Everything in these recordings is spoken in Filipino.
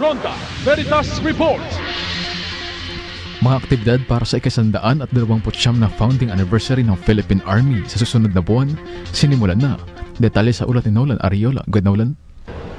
Fronta Veritas Report. Mga aktibidad para sa ika-129 na founding anniversary ng Philippine Army sa susunod na buwan, sinimulan na. Detalye sa ulat ni Nolan Ariola. Good, Nolan.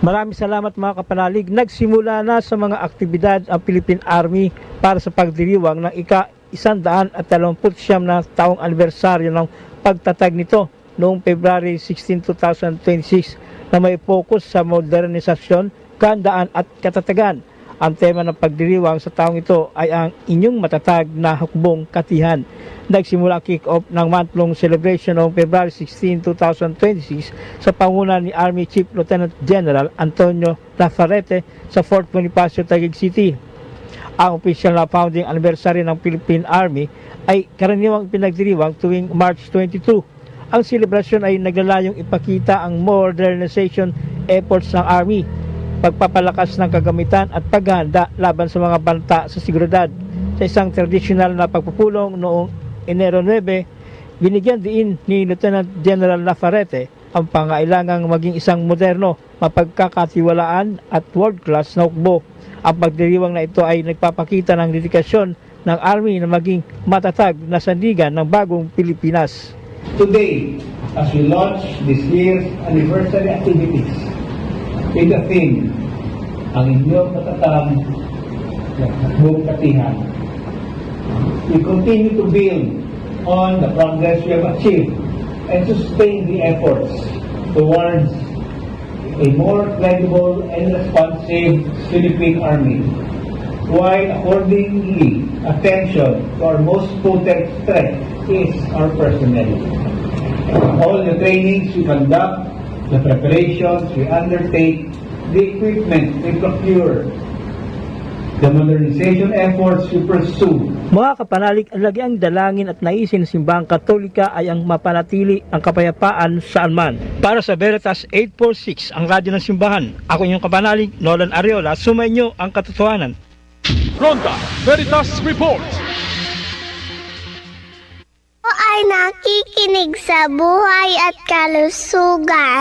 Maraming salamat mga kapanalig. Nagsimula na sa mga aktibidad ang Philippine Army para sa pagdiriwang ng ika-129 na taong anibersaryo ng pagtatag nito noong February 16, 2026 na may focus sa modernisasyon, kahandaan at katatagan. Ang tema ng pagdiriwang sa taong ito ay ang inyong matatag na hukbong katihan. Nagsimula ang kick-off ng month-long celebration noong February 16, 2026 sa pangunan ni Army Chief Lieutenant General Antonio Lafarrete sa Fort Bonifacio, Taguig City. Ang opisyal na founding anniversary ng Philippine Army ay karaniwang pinagdiriwang tuwing March 22. Ang selebrasyon ay naglalayong ipakita ang modernization efforts ng Army, pagpapalakas ng kagamitan at paghahanda laban sa mga banta sa seguridad. Sa isang tradisyonal na pagpupulong noong Enero 9, binigyan din ni Lieutenant General Lafarrete ang pangailangang maging isang moderno, mapagkakatiwalaan at world-class na hukbo. Ang pagdiriwang na ito ay nagpapakita ng dedikasyon ng Army na maging matatag na sandigan ng bagong Pilipinas. Today, as we launch this year's anniversary activities, with the theme, ang inyong matatag na hukbong katihan, we continue to build on the progress we have achieved and sustain the efforts towards a more credible and responsive Philippine Army, while accordingly attention to our most potent strength is our personnel. All the trainings we conduct, the preparations we undertake, the equipment we procure, the modernization efforts we pursue. Mga kapanalig, ang lagiang dalangin at naisin ng simbahang Katolika ay ang mapanatili ang kapayapaan saan man. Para sa Veritas 846, ang radyo ng simbahan, ako inyong kapanalig, Nolan Ariola, sumainyo ang katotohanan. Fronta Veritas Report. Ay nakikinig sa Buhay at Kalusugan.